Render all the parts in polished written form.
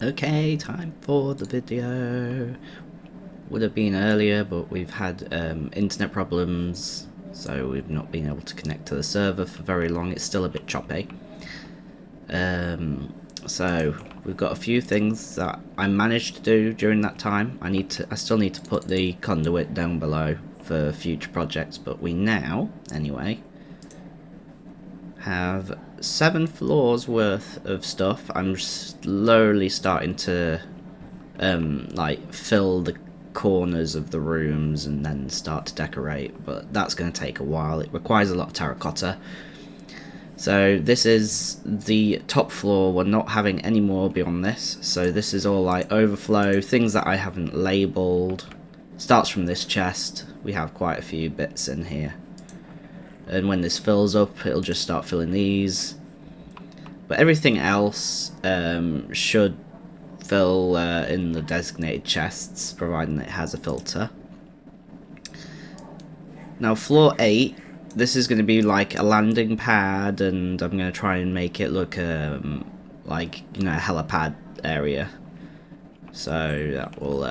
Okay, time for the video. Would have been earlier, but we've had internet problems, so we've not been able to connect to the server for very long. It's still a bit choppy. So we've got a few things that I managed to do during that time. I still need to put the conduit down below for future projects, but we now, anyway, have 7 floors worth of stuff. I'm slowly starting to like fill the corners of the rooms and then start to decorate, but that's going to take a while. It requires a lot of terracotta. So this is the top floor. We're not having any more beyond this, so this is all like overflow, things that I haven't labelled. Starts from this chest. We have quite a few bits in here, and when this fills up it'll just start filling these, but everything else should fill in the designated chests, providing it has a filter. Now floor 8, this is going to be like a landing pad, and I'm going to try and make it look like, you know, a helipad area, so that will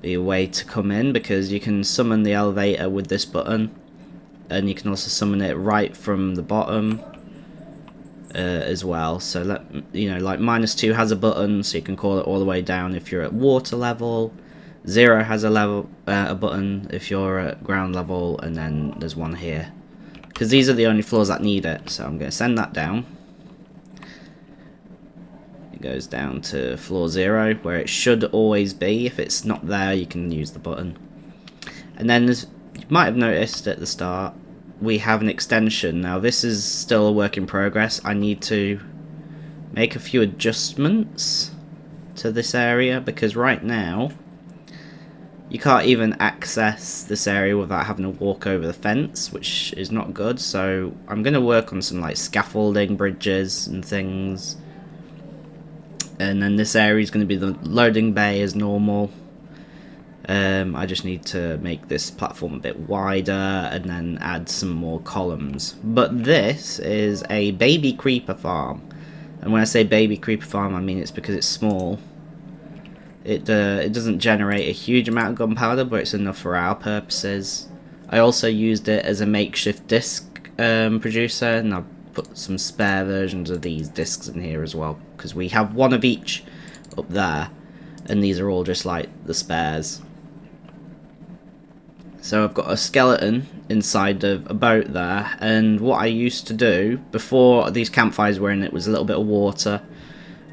be a way to come in, because you can summon the elevator with this button, and you can also summon it right from the bottom as well. So like -2 has a button, so you can call it all the way down if you're at water level. 0 has a button if you're at ground level, and then there's one here, because these are the only floors that need it. So I'm going to send that down. It goes down to floor 0, where it should always be. If it's not there, you can use the button. And then, as you might have noticed at the start, we have an extension. Now this is still a work in progress. I need to make a few adjustments to this area, because right now you can't even access this area without having to walk over the fence, which is not good. So I'm going to work on some like scaffolding bridges and things, and then this area is going to be the loading bay as normal. I just need to make this platform a bit wider and then add some more columns. But this is a baby creeper farm, and when I say baby creeper farm, I mean it's because it's small. It doesn't generate a huge amount of gunpowder, but it's enough for our purposes. I also used it as a makeshift disc producer, and I've put some spare versions of these discs in here as well, because we have one of each up there, and these are all just like the spares. So I've got a skeleton inside of a boat there, and what I used to do before these campfires were in, it was a little bit of water.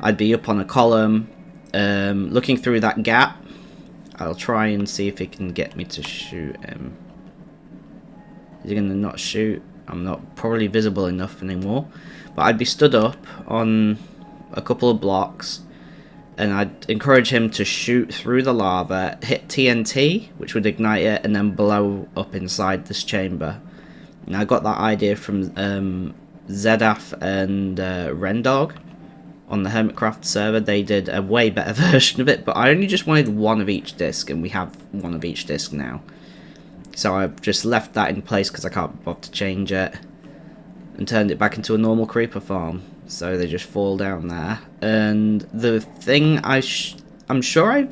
I'd be up on a column, looking through that gap. I'll try and see if he can get me to shoot him. Is he going to not shoot? I'm not probably visible enough anymore. But I'd be stood up on a couple of blocks, and I'd encourage him to shoot through the lava, hit TNT, which would ignite it, and then blow up inside this chamber. And I got that idea from Zedaf and Rendog on the Hermitcraft server. They did a way better version of it, but I only just wanted one of each disc, and we have one of each disc now. So I've just left that in place because I can't bother to change it, and turned it back into a normal creeper farm. So they just fall down there. And the thing, I'm sure I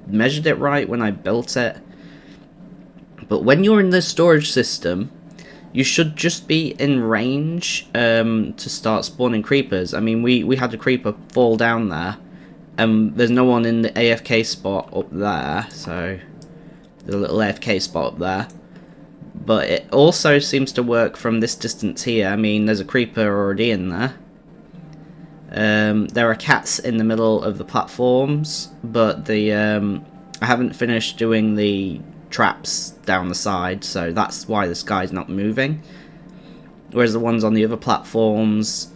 measured it right when I built it, but when you're in the storage system, you should just be in range to start spawning creepers. I mean, we had a creeper fall down there, and there's no one in the AFK spot up there, so the little AFK spot up there. But it also seems to work from this distance here. I mean, there's a creeper already in there. There are cats in the middle of the platforms, but I haven't finished doing the traps down the side, so that's why this guy's not moving. Whereas the ones on the other platforms,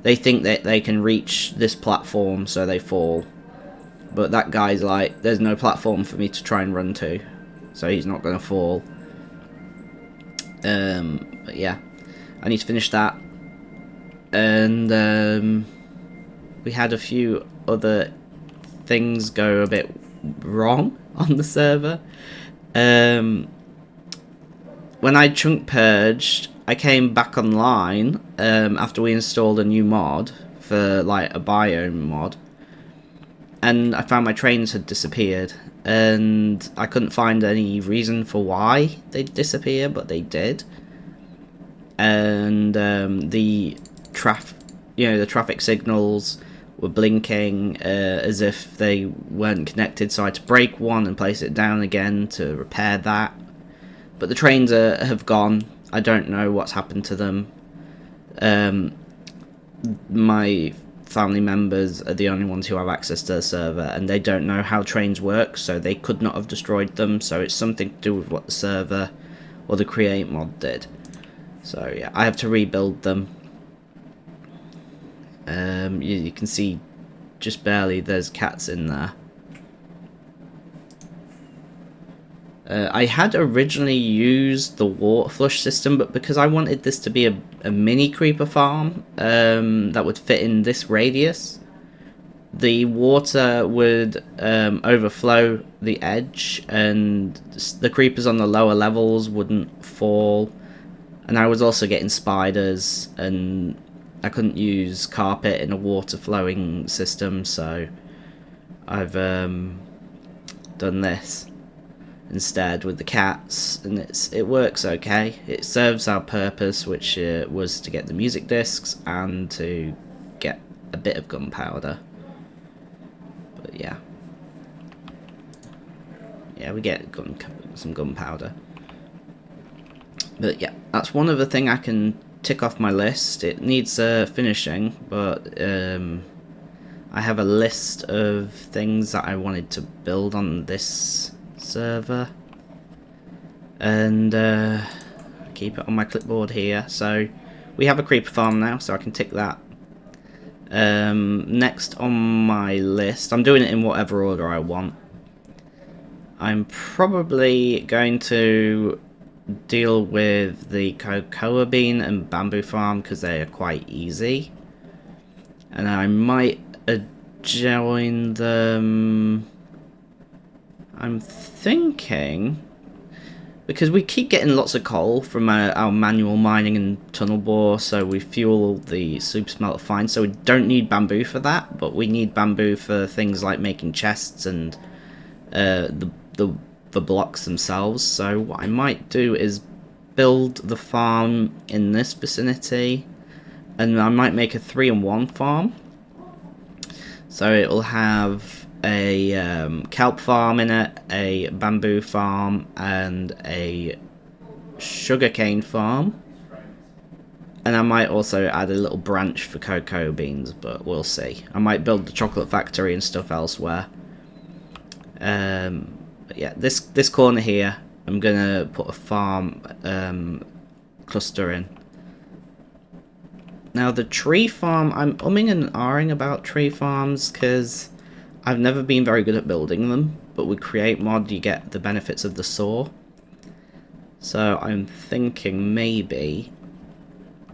they think that they can reach this platform, so they fall. But that guy's like, there's no platform for me to try and run to, so he's not going to fall. But yeah, I need to finish that. And we had a few other things go a bit wrong on the server. When I chunk purged, I came back online after we installed a new mod for like a biome mod, and I found my trains had disappeared, and I couldn't find any reason for why they'd disappear, but they did. And the traffic signals were blinking as if they weren't connected, so I had to break one and place it down again to repair that. But the trains have gone. I don't know what's happened to them. My family members are the only ones who have access to the server, and they don't know how trains work, so they could not have destroyed them. So it's something to do with what the server or the create mod did. So yeah, I have to rebuild them. You can see just barely there's cats in there. I had originally used the water flush system, but because I wanted this to be a mini creeper farm that would fit in this radius, the water would overflow the edge and the creepers on the lower levels wouldn't fall. And I was also getting spiders, and I couldn't use carpet in a water flowing system, so I've done this instead with the cats, and it works okay. It serves our purpose, which was to get the music discs and to get a bit of gunpowder. But yeah, we get some gunpowder. But yeah, that's one other thing I can tick off my list. It needs finishing, but I have a list of things that I wanted to build on this server, and keep it on my clipboard here. So we have a creeper farm now, so I can tick that. Next on my list, I'm doing it in whatever order I want. I'm probably going to deal with the cocoa bean and bamboo farm because they are quite easy, and I might join them. I'm thinking, because we keep getting lots of coal from our manual mining and tunnel bore, so we fuel the super smelter fine, so we don't need bamboo for that, but we need bamboo for things like making chests and the blocks themselves. So what I might do is build the farm in this vicinity, and I might make a 3-in-1 farm. So it will have a kelp farm in it, a bamboo farm, and a sugarcane farm. And I might also add a little branch for cocoa beans, but we'll see. I might build the chocolate factory and stuff elsewhere. But yeah, this corner here, I'm gonna put a farm cluster in. Now the tree farm, I'm umming and ahhing about tree farms because I've never been very good at building them, but with Create Mod you get the benefits of the saw. So I'm thinking maybe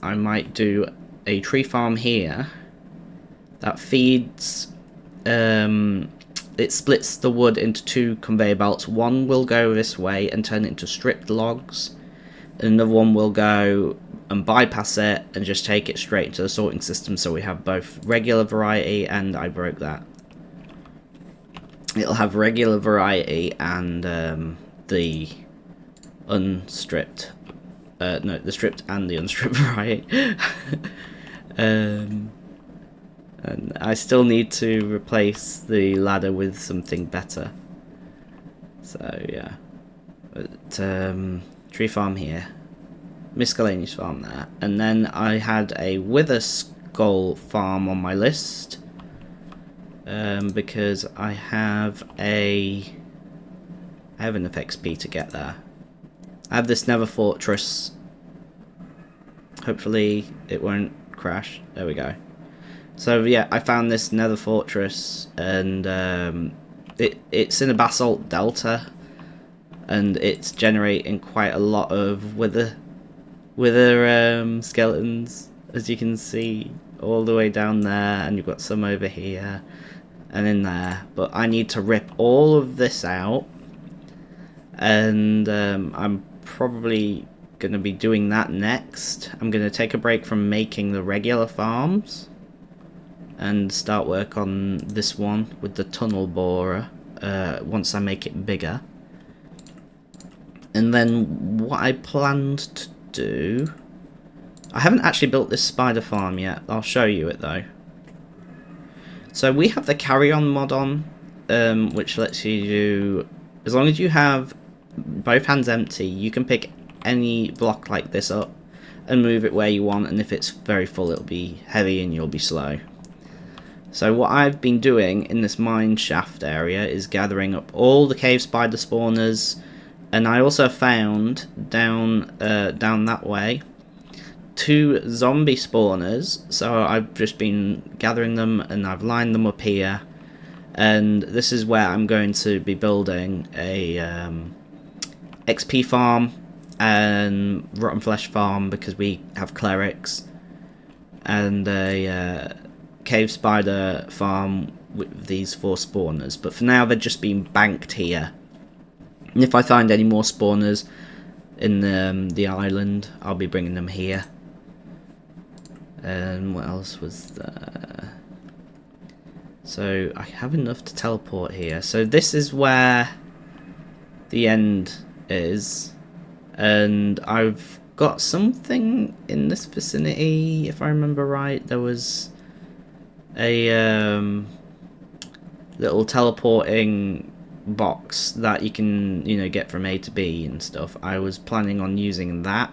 I might do a tree farm here that feeds it splits the wood into 2 conveyor belts. One will go this way and turn it into stripped logs, and another one will go and bypass it and just take it straight into the sorting system, so we have both regular variety and I broke that. It'll have regular variety and the unstripped, no, the stripped and the unstripped variety. And I still need to replace the ladder with something better. So yeah, but tree farm here, miscellaneous farm there, and then I had a wither skull farm on my list because I have enough XP to get there. I have this nether fortress. Hopefully it won't crash. There we go. So yeah, I found this nether fortress, and it's in a basalt delta, and it's generating quite a lot of wither skeletons, as you can see, all the way down there, and you've got some over here and in there. But I need to rip all of this out, and I'm probably going to be doing that next. I'm going to take a break from making the regular farms, and start work on this one with the tunnel borer once I make it bigger. And then what I planned to do... I haven't actually built this spider farm yet. I'll show you it though. So we have the carry-on mod on, which lets you do... As long as you have both hands empty, you can pick any block like this up and move it where you want, and if it's very full it'll be heavy and you'll be slow. So what I've been doing in this mine shaft area is gathering up all the cave spider spawners, and I also found down that way 2 zombie spawners, so I've just been gathering them and I've lined them up here, and this is where I'm going to be building a XP farm and rotten flesh farm, because we have clerics, and a cave spider farm with these 4 spawners. But for now they're just being banked here, and if I find any more spawners in the island, I'll be bringing them here. And what else was there? So I have enough to teleport here. So this is where the end is, and I've got something in this vicinity, if I remember right. There was a little teleporting box that you can, you know, get from A to B and stuff. I was planning on using that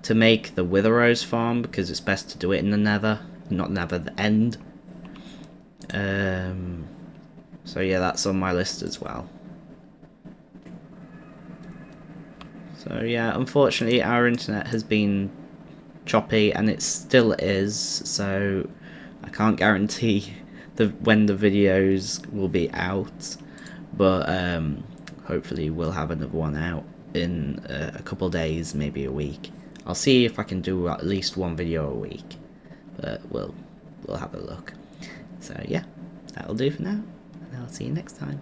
to make the Witherose farm, because it's best to do it in the Nether, not Nether, the end. So yeah, that's on my list as well. So yeah, unfortunately our internet has been choppy, and it still is, so I can't guarantee when the videos will be out, but hopefully we'll have another one out in a couple of days, maybe a week. I'll see if I can do at least 1 video a week, but we'll have a look. So yeah, that'll do for now, and I'll see you next time.